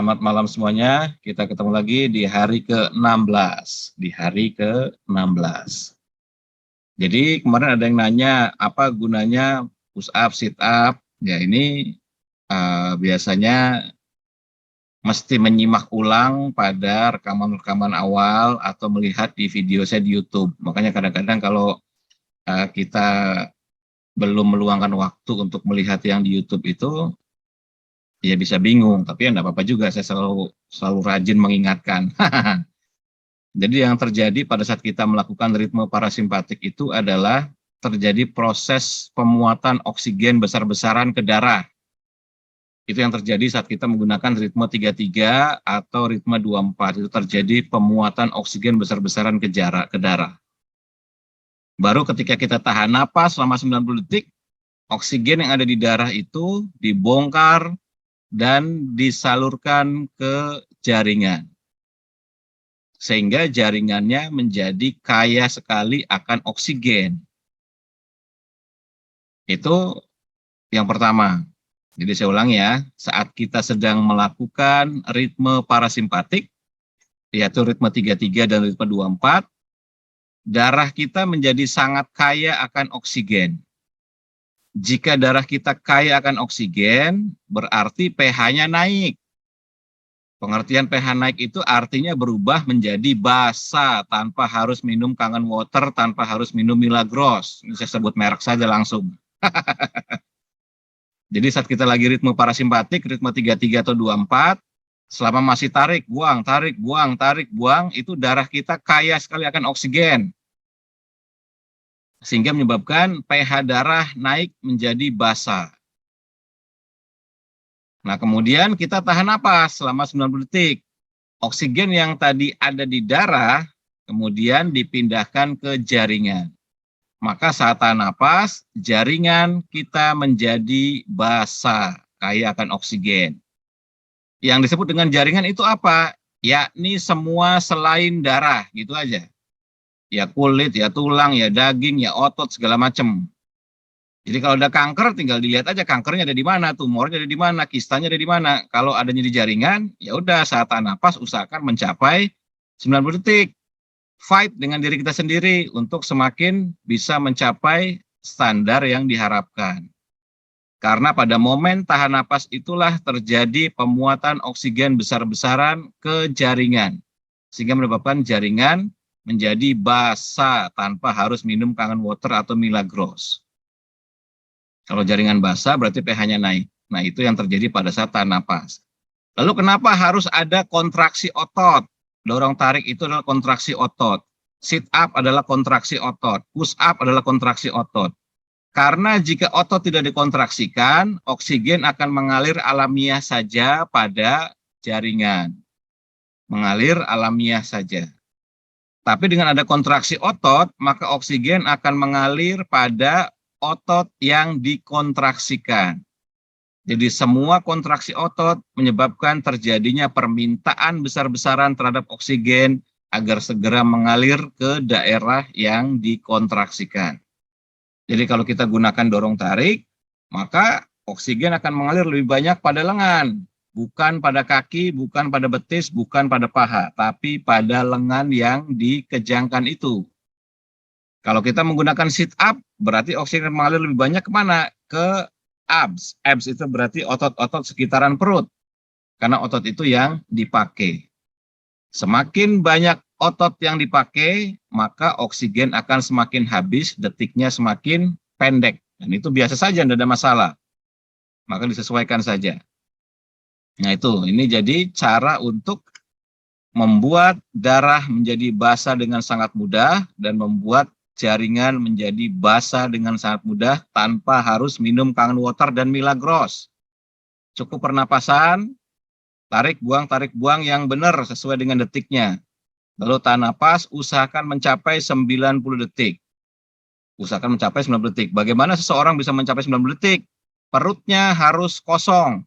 Selamat malam semuanya. Kita ketemu lagi di hari ke-16. Di hari ke-16. Jadi kemarin ada yang nanya apa gunanya push up, sit up. Ya ini biasanya mesti menyimak ulang pada rekaman-rekaman awal atau melihat di video saya di YouTube. Makanya kadang-kadang kalau kita belum meluangkan waktu untuk melihat yang di YouTube itu, ya bisa bingung. Tapi ya enggak apa-apa juga, saya selalu rajin mengingatkan. Jadi yang terjadi pada saat kita melakukan ritme parasimpatik itu adalah terjadi proses pemuatan oksigen besar-besaran ke darah. Itu yang terjadi saat kita menggunakan ritme 33 atau ritme 24. Itu terjadi pemuatan oksigen besar-besaran ke darah. Baru ketika kita tahan napas selama 90 detik, oksigen yang ada di darah itu dibongkar dan disalurkan ke jaringan. Sehingga jaringannya menjadi kaya sekali akan oksigen. Itu yang pertama. Jadi saya ulangi ya, saat kita sedang melakukan ritme parasimpatik, yaitu ritme 33 dan ritme 24, darah kita menjadi sangat kaya akan oksigen. Jika darah kita kaya akan oksigen, berarti pH-nya naik. Pengertian pH naik itu artinya berubah menjadi basa tanpa harus minum Kangen Water, tanpa harus minum Milagros. Ini saya sebut merek saja langsung. Jadi saat kita lagi ritme parasimpatik, ritme 33 atau 24, selama masih tarik, buang, itu darah kita kaya sekali akan oksigen. Sehingga menyebabkan pH darah naik menjadi basa. Nah, kemudian kita tahan napas selama 90 detik. Oksigen yang tadi ada di darah, kemudian dipindahkan ke jaringan. Maka saat tahan napas, jaringan kita menjadi basa, kaya akan oksigen. Yang disebut dengan jaringan itu apa? Yakni semua selain darah, gitu aja. Ya kulit, ya tulang, ya daging, ya otot, segala macam. Jadi kalau ada kanker, tinggal dilihat aja kankernya ada di mana, tumornya ada di mana, kistanya ada di mana. Kalau adanya di jaringan, ya udah saat tahan napas usahakan mencapai 90 detik. Fight dengan diri kita sendiri untuk semakin bisa mencapai standar yang diharapkan. Karena pada momen tahan napas itulah terjadi pemuatan oksigen besar-besaran ke jaringan. Sehingga menyebabkan jaringan menjadi basa tanpa harus minum Kangen Water atau Milagros. Kalau jaringan basah berarti pH-nya naik. Nah, itu yang terjadi pada saat tahan napas. Lalu kenapa harus ada kontraksi otot? Dorong tarik itu adalah kontraksi otot. Sit up adalah kontraksi otot. Push up adalah kontraksi otot. Karena jika otot tidak dikontraksikan, oksigen akan mengalir alamiah saja pada jaringan. Mengalir alamiah saja. Tapi dengan ada kontraksi otot, maka oksigen akan mengalir pada otot yang dikontraksikan. Jadi semua kontraksi otot menyebabkan terjadinya permintaan besar-besaran terhadap oksigen agar segera mengalir ke daerah yang dikontraksikan. Jadi kalau kita gunakan dorong tarik, maka oksigen akan mengalir lebih banyak pada lengan. Bukan pada kaki, bukan pada betis, bukan pada paha, tapi pada lengan yang dikejangkan itu. Kalau kita menggunakan sit up, berarti oksigen mengalir lebih banyak kemana? Ke abs. Abs itu berarti otot-otot sekitaran perut. Karena otot itu yang dipakai. Semakin banyak otot yang dipakai, maka oksigen akan semakin habis, detiknya semakin pendek. Dan itu biasa saja, tidak ada masalah. Maka disesuaikan saja. Nah itu, ini jadi cara untuk membuat darah menjadi basa dengan sangat mudah dan membuat jaringan menjadi basa dengan sangat mudah tanpa harus minum Kangen Water dan Milagros. Cukup pernapasan, tarik buang yang benar sesuai dengan detiknya. Lalu tahan napas, usahakan mencapai 90 detik. Usahakan mencapai 90 detik. Bagaimana seseorang bisa mencapai 90 detik? Perutnya harus kosong.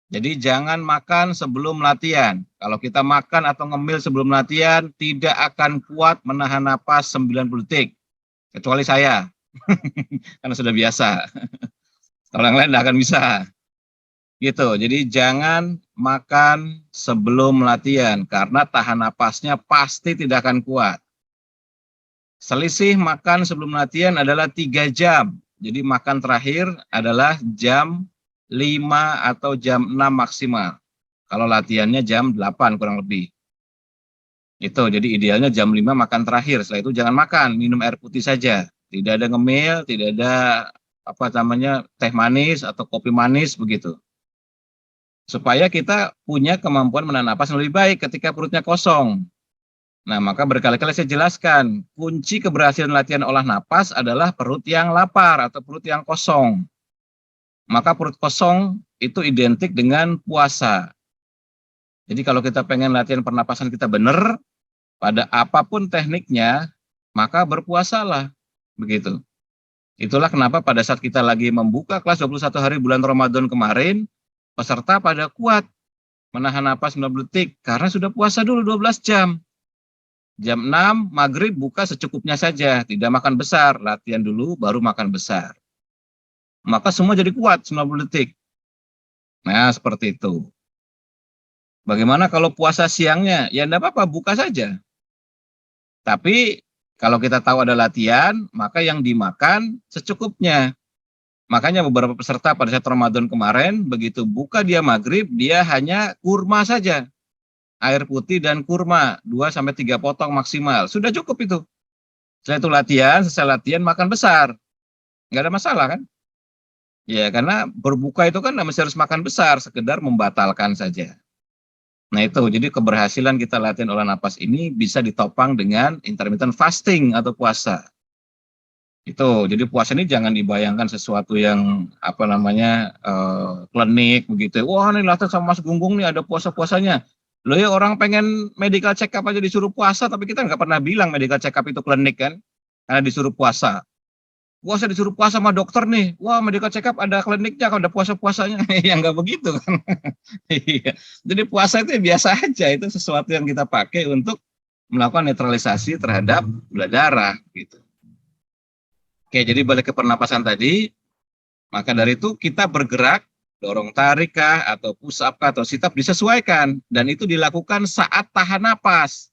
Jadi jangan makan sebelum latihan. Kalau kita makan atau ngemil sebelum latihan, tidak akan kuat menahan napas 90 detik. Kecuali saya, karena sudah biasa. Orang lain tidak akan bisa. Gitu. Jadi jangan makan sebelum latihan karena tahan napasnya pasti tidak akan kuat. Selisih makan sebelum latihan adalah 3 jam. Jadi makan terakhir adalah jam 5 atau jam 6 maksimal. Kalau latihannya jam 8 kurang lebih. Itu, jadi idealnya jam 5 makan terakhir. Setelah itu jangan makan, minum air putih saja. Tidak ada ngemil, tidak ada apa namanya teh manis atau kopi manis begitu. Supaya kita punya kemampuan menahan napas yang lebih baik ketika perutnya kosong. Nah, maka berkali-kali saya jelaskan, kunci keberhasilan latihan olah napas adalah perut yang lapar atau perut yang kosong. Maka perut kosong itu identik dengan puasa. Jadi kalau kita pengen latihan pernapasan kita benar, pada apapun tekniknya, maka berpuasalah. Begitu. Itulah kenapa pada saat kita lagi membuka kelas 21 hari bulan Ramadan kemarin, peserta pada kuat menahan napas 90 detik karena sudah puasa dulu 12 jam. Jam 6 maghrib buka secukupnya saja, tidak makan besar, latihan dulu baru makan besar. Maka semua jadi kuat 90 detik. Nah, seperti itu. Bagaimana kalau puasa siangnya? Ya enggak apa-apa, buka saja. Tapi kalau kita tahu ada latihan, maka yang dimakan secukupnya. Makanya beberapa peserta pada saat Ramadan kemarin, begitu buka dia maghrib, dia hanya kurma saja. Air putih dan kurma, 2-3 potong maksimal. Sudah cukup itu. Setelah itu latihan, selesai latihan makan besar. Nggak ada masalah kan? Ya, karena berbuka itu kan masih harus makan besar, sekedar membatalkan saja. Nah itu, jadi keberhasilan kita latihan olah napas ini bisa ditopang dengan intermittent fasting atau puasa. Itu, jadi puasa ini jangan dibayangkan sesuatu yang apa namanya klinik begitu. Wah nih latihan sama Mas Gunggung nih ada puasa-puasanya. Loh ya orang pengen medical check up aja disuruh puasa, tapi kita nggak pernah bilang medical check up itu klinik kan, karena disuruh puasa. Wah saya disuruh puasa sama dokter nih, wah medical check up ada kliniknya, kalau ada puasa-puasanya. Ya nggak begitu kan. Iya. Jadi puasa itu biasa aja, itu sesuatu yang kita pakai untuk melakukan netralisasi terhadap gula darah gitu. Oke, jadi balik ke pernapasan tadi, maka dari itu kita bergerak, dorong tarik kah, atau push up kah, atau sit up disesuaikan, dan itu dilakukan saat tahan napas.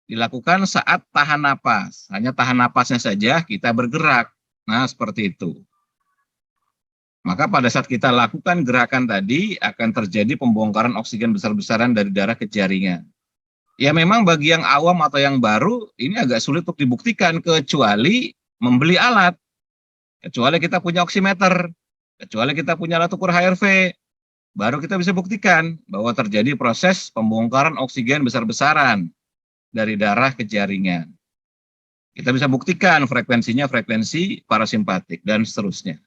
Dilakukan saat tahan napas, hanya tahan napasnya saja kita bergerak. Nah, seperti itu. Maka pada saat kita lakukan gerakan tadi, akan terjadi pembongkaran oksigen besar-besaran dari darah ke jaringan. Ya memang bagi yang awam atau yang baru, ini agak sulit untuk dibuktikan, kecuali membeli alat. Kecuali kita punya oximeter, kecuali kita punya alat ukur HRV, baru kita bisa buktikan bahwa terjadi proses pembongkaran oksigen besar-besaran dari darah ke jaringan. Kita bisa buktikan frekuensinya frekuensi parasimpatik dan seterusnya.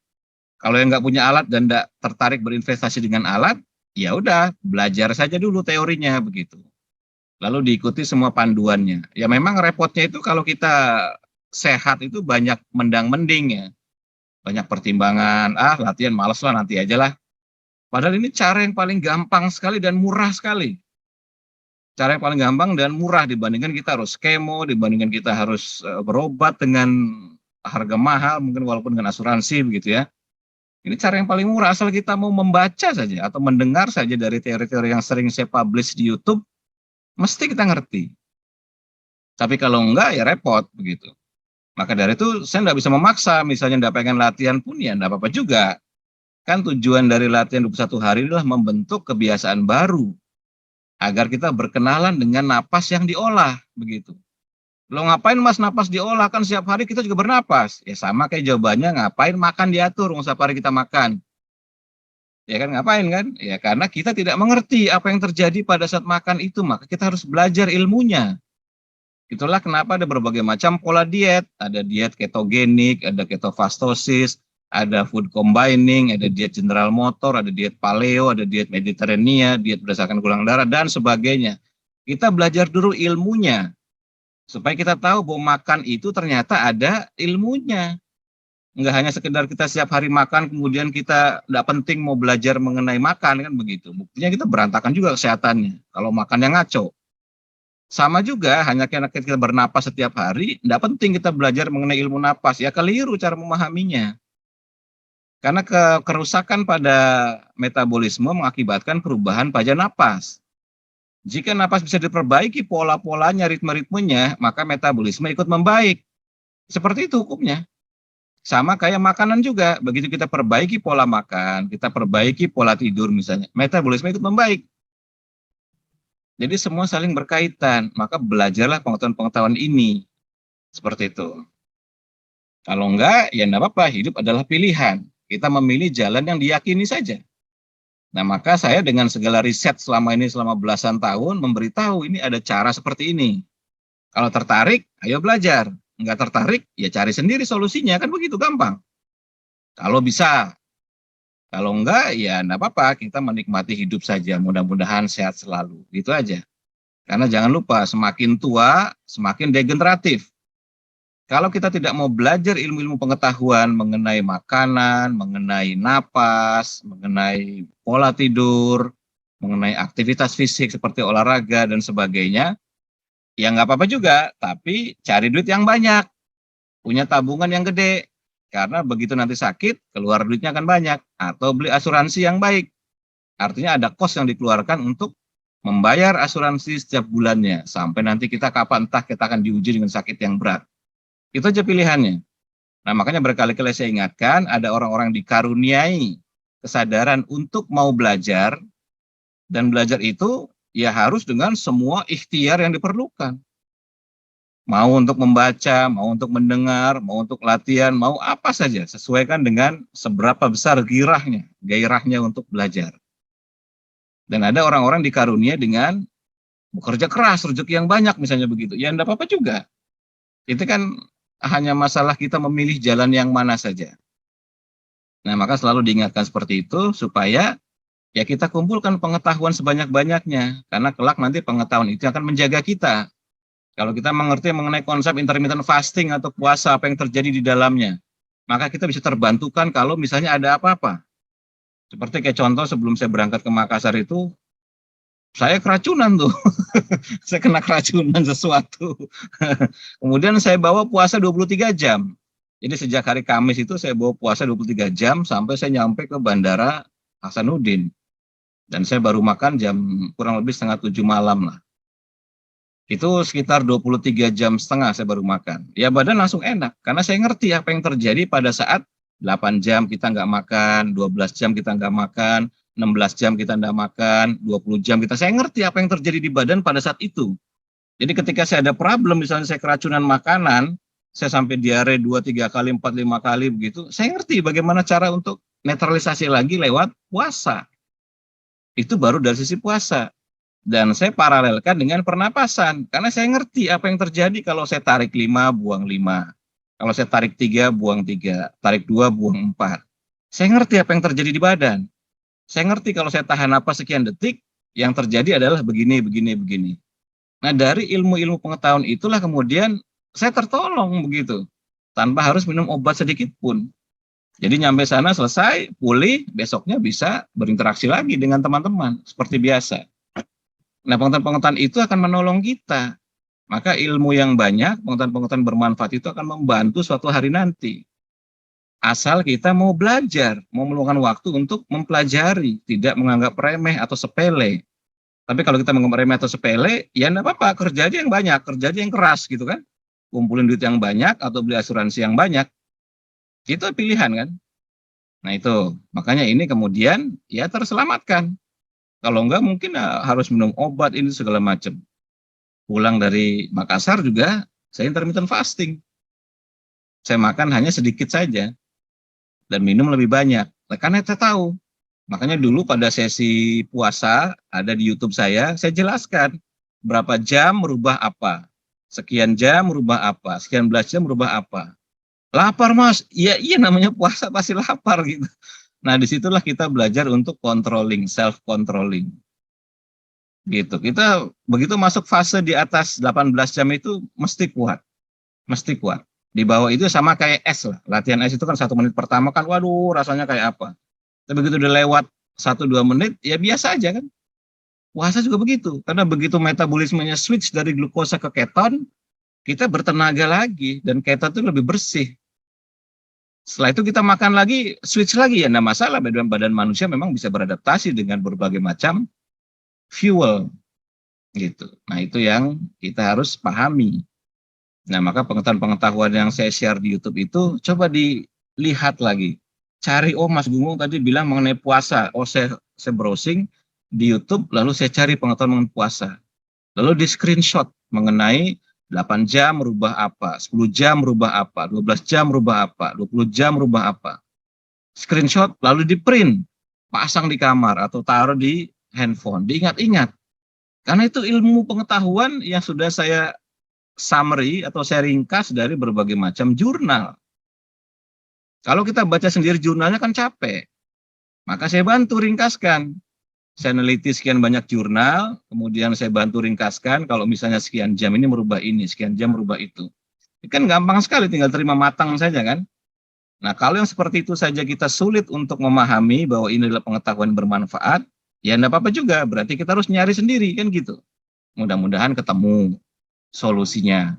Kalau yang nggak punya alat dan nggak tertarik berinvestasi dengan alat, ya udah belajar saja dulu teorinya begitu. Lalu diikuti semua panduannya. Ya memang repotnya itu kalau kita sehat itu banyak mendang-mending ya. Banyak pertimbangan, latihan males lah nanti aja lah. Padahal ini cara yang paling gampang sekali dan murah sekali. Cara yang paling gampang dan murah dibandingkan kita harus kemo, dibandingkan kita harus berobat dengan harga mahal, mungkin walaupun dengan asuransi begitu ya. Ini cara yang paling murah, asal kita mau membaca saja atau mendengar saja dari teori-teori yang sering saya publish di YouTube, mesti kita ngerti. Tapi kalau enggak ya repot begitu. Maka dari itu saya enggak bisa memaksa, misalnya enggak pengen latihan pun ya enggak apa-apa juga. Kan tujuan dari latihan 21 hari adalah membentuk kebiasaan baru agar kita berkenalan dengan napas yang diolah begitu. Lo ngapain Mas napas diolah, kan setiap hari kita juga bernapas. Ya sama kayak jawabannya, ngapain makan diatur, setiap hari kita makan. Ya kan ngapain kan? Ya karena kita tidak mengerti apa yang terjadi pada saat makan itu, maka kita harus belajar ilmunya. Itulah kenapa ada berbagai macam pola diet. Ada diet ketogenik, ada ketofastosis, ada food combining, ada diet general motor, ada diet paleo, ada diet mediterania, diet berdasarkan golongan darah, dan sebagainya. Kita belajar dulu ilmunya. Supaya kita tahu bahwa makan itu ternyata ada ilmunya. Enggak hanya sekedar kita setiap hari makan, kemudian kita tidak penting mau belajar mengenai makan, kan begitu. Buktinya kita berantakan juga kesehatannya, kalau makannya ngaco. Sama juga, hanya karena kita bernapas setiap hari, tidak penting kita belajar mengenai ilmu napas. Ya keliru cara memahaminya. Karena kerusakan pada metabolisme mengakibatkan perubahan pada napas. Jika napas bisa diperbaiki pola-polanya, ritme-ritmenya, maka metabolisme ikut membaik. Seperti itu hukumnya. Sama kayak makanan juga, begitu kita perbaiki pola makan, kita perbaiki pola tidur misalnya, metabolisme ikut membaik. Jadi semua saling berkaitan, maka belajarlah pengetahuan-pengetahuan ini. Seperti itu. Kalau enggak, ya enggak apa-apa, hidup adalah pilihan. Kita memilih jalan yang diyakini saja. Nah, maka saya dengan segala riset selama ini, selama belasan tahun, memberitahu ini ada cara seperti ini. Kalau tertarik, ayo belajar. Enggak tertarik, ya cari sendiri solusinya, kan begitu gampang. Kalau bisa, kalau enggak, ya enggak apa-apa, kita menikmati hidup saja. Mudah-mudahan sehat selalu. Gitu aja. Karena jangan lupa, semakin tua, semakin degeneratif. Kalau kita tidak mau belajar ilmu-ilmu pengetahuan mengenai makanan, mengenai napas, mengenai pola tidur, mengenai aktivitas fisik seperti olahraga dan sebagainya, ya nggak apa-apa juga, tapi cari duit yang banyak, punya tabungan yang gede, karena begitu nanti sakit, keluar duitnya akan banyak, atau beli asuransi yang baik. Artinya ada kos yang dikeluarkan untuk membayar asuransi setiap bulannya, sampai nanti kita kapan entah kita akan diuji dengan sakit yang berat. Itu aja pilihannya. Nah, makanya berkali-kali saya ingatkan, ada orang-orang dikaruniai kesadaran untuk mau belajar, dan belajar itu ya harus dengan semua ikhtiar yang diperlukan. Mau untuk membaca, mau untuk mendengar, mau untuk latihan, mau apa saja, sesuaikan dengan seberapa besar gairahnya untuk belajar. Dan ada orang-orang dikaruniai dengan bekerja keras, rezeki yang banyak misalnya begitu. Ya enggak apa-apa juga. Itu kan hanya masalah kita memilih jalan yang mana saja. Nah, maka selalu diingatkan seperti itu supaya ya kita kumpulkan pengetahuan sebanyak-banyaknya. Karena kelak nanti pengetahuan itu akan menjaga kita. Kalau kita mengerti mengenai konsep intermittent fasting atau puasa, apa yang terjadi di dalamnya, maka kita bisa terbantukan kalau misalnya ada apa-apa. Seperti kayak contoh sebelum saya berangkat ke Makassar itu, saya keracunan tuh. Saya kena keracunan sesuatu. Kemudian saya bawa puasa 23 jam. Jadi sejak hari Kamis itu saya bawa puasa 23 jam sampai saya nyampe ke Bandara Hasanuddin. Dan saya baru makan jam kurang lebih setengah 7 malam lah. Itu sekitar 23 jam setengah saya baru makan. Ya badan langsung enak, karena saya ngerti apa yang terjadi pada saat 8 jam kita nggak makan, 12 jam kita nggak makan, 16 jam kita nggak makan, 20 jam kita. Saya ngerti apa yang terjadi di badan pada saat itu. Jadi ketika saya ada problem, misalnya saya keracunan makanan, saya sampai diare 2, 3 kali, 4, 5 kali begitu, saya ngerti bagaimana cara untuk netralisasi lagi lewat puasa. Itu baru dari sisi puasa. Dan saya paralelkan dengan pernapasan, karena saya ngerti apa yang terjadi kalau saya tarik 5, buang 5. Kalau saya tarik 3, buang 3. Tarik 2, buang 4. Saya ngerti apa yang terjadi di badan. Saya ngerti kalau saya tahan napas sekian detik, yang terjadi adalah begini, begini, begini. Nah, dari ilmu-ilmu pengetahuan itulah kemudian saya tertolong begitu, tanpa harus minum obat sedikit pun. Jadi nyampe sana selesai, pulih, besoknya bisa berinteraksi lagi dengan teman-teman, seperti biasa. Nah, pengetahuan-pengetahuan itu akan menolong kita. Maka ilmu yang banyak, pengetahuan-pengetahuan bermanfaat itu akan membantu suatu hari nanti. Asal kita mau belajar, mau meluangkan waktu untuk mempelajari, tidak menganggap remeh atau sepele. Tapi kalau kita menganggap remeh atau sepele, ya enggak apa-apa, kerja aja yang banyak, kerja aja yang keras gitu kan. Kumpulin duit yang banyak atau beli asuransi yang banyak. Itu pilihan kan. Nah itu, makanya ini kemudian ya terselamatkan. Kalau enggak mungkin harus minum obat ini segala macam. Pulang dari Makassar juga saya intermittent fasting. Saya makan hanya sedikit saja dan minum lebih banyak. Nah, karena saya tahu. Makanya dulu pada sesi puasa ada di YouTube saya jelaskan berapa jam merubah apa. Sekian jam merubah apa, sekian belas jam merubah apa. Lapar Mas, iya namanya puasa pasti lapar gitu. Nah disitulah kita belajar untuk controlling, self controlling. Gitu. Kita begitu masuk fase di atas 18 jam itu mesti kuat. Mesti kuat. Di bawah itu sama kayak es lah. Latihan es itu kan 1 menit pertama kan waduh rasanya kayak apa. Tapi begitu udah lewat 1-2 menit ya biasa aja kan. Puasa juga begitu. Karena begitu metabolismenya switch dari glukosa ke keton, kita bertenaga lagi dan keton itu lebih bersih. Setelah itu kita makan lagi, switch lagi, ya enggak masalah. Badan manusia memang bisa beradaptasi dengan berbagai macam fuel gitu. Nah, itu yang kita harus pahami. Nah, maka pengetahuan-pengetahuan yang saya share di YouTube itu coba dilihat lagi. Cari, oh Mas Gunggung tadi bilang mengenai puasa. Oh, saya browsing di YouTube, lalu saya cari pengetahuan mengenai puasa. Lalu di screenshot mengenai 8 jam merubah apa, 10 jam merubah apa, 12 jam merubah apa, 20 jam merubah apa. Screenshot lalu di print, pasang di kamar atau taruh di handphone. Diingat-ingat. Karena itu ilmu pengetahuan yang sudah saya summary atau saya ringkas dari berbagai macam jurnal. Kalau kita baca sendiri jurnalnya kan capek. Maka saya bantu ringkaskan. Saya neliti sekian banyak jurnal, kemudian saya bantu ringkaskan kalau misalnya sekian jam ini merubah ini, sekian jam merubah itu. Ini kan gampang sekali, tinggal terima matang saja kan. Nah, kalau yang seperti itu saja kita sulit untuk memahami bahwa ini adalah pengetahuan bermanfaat, ya enggak apa-apa juga, berarti kita harus nyari sendiri kan gitu. Mudah-mudahan ketemu solusinya.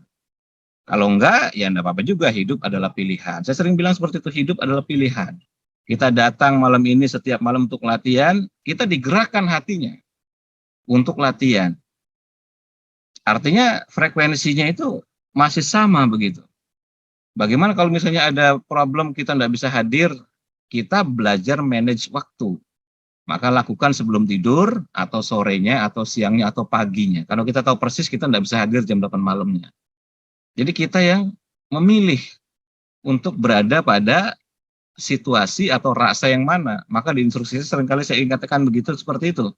Kalau enggak, ya enggak apa-apa juga, hidup adalah pilihan. Saya sering bilang seperti itu, hidup adalah pilihan. Kita datang malam ini setiap malam untuk latihan, kita digerakkan hatinya untuk latihan. Artinya frekuensinya itu masih sama begitu. Bagaimana kalau misalnya ada problem kita tidak bisa hadir, kita belajar manage waktu. Maka lakukan sebelum tidur, atau sorenya, atau siangnya, atau paginya. Kalau kita tahu persis kita tidak bisa hadir jam 8 malamnya. Jadi kita yang memilih untuk berada pada situasi atau rasa yang mana. Maka di instruksi seringkali saya ingatkan begitu, seperti itu.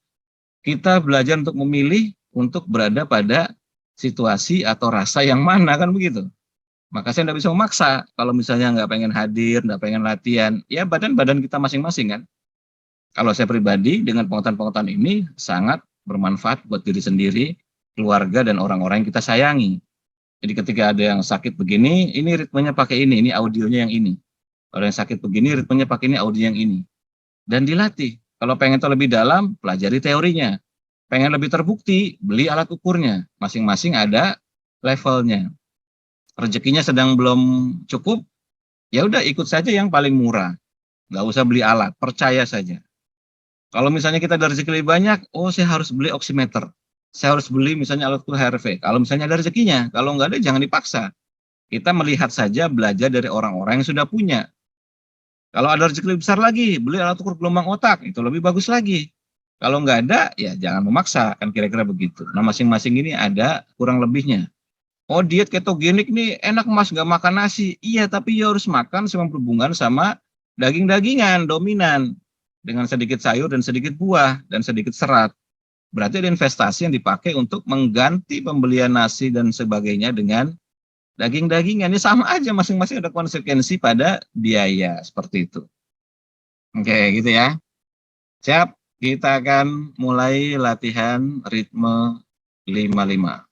Kita belajar untuk memilih untuk berada pada situasi atau rasa yang mana, kan begitu. Maka saya tidak bisa memaksa. Kalau misalnya nggak pengen hadir, nggak pengen latihan, ya badan-badan kita masing-masing kan. Kalau saya pribadi dengan pengetahuan-pengetahuan ini sangat bermanfaat buat diri sendiri, keluarga, dan orang-orang yang kita sayangi. Jadi ketika ada yang sakit begini, ini ritmenya pakai ini audionya yang ini. Kalau yang sakit begini, ritmenya pakai ini, audio yang ini. Dan dilatih. Kalau pengen tahu lebih dalam, pelajari teorinya. Pengen lebih terbukti, beli alat ukurnya. Masing-masing ada levelnya. Rezekinya sedang belum cukup, ya udah ikut saja yang paling murah. Nggak usah beli alat, percaya saja. Kalau misalnya kita ada rezeki lebih banyak, oh saya harus beli oximeter. Saya harus beli misalnya alat ukur HRV. Kalau misalnya ada rezekinya, kalau nggak ada jangan dipaksa. Kita melihat saja, belajar dari orang-orang yang sudah punya. Kalau ada rezeki lebih besar lagi, beli alat ukur gelombang otak, itu lebih bagus lagi. Kalau nggak ada, ya jangan memaksa, kan kira-kira begitu. Nah, masing-masing ini ada kurang lebihnya. Oh, diet ketogenik nih enak Mas, nggak makan nasi. Iya, tapi ya harus makan sama berhubungan sama daging-dagingan dominan. Dengan sedikit sayur dan sedikit buah dan sedikit serat. Berarti ada investasi yang dipakai untuk mengganti pembelian nasi dan sebagainya dengan daging-dagingan. Ini sama aja, masing-masing ada konsekuensi pada biaya, seperti itu. Oke, gitu ya. Siap, kita akan mulai latihan ritme 55.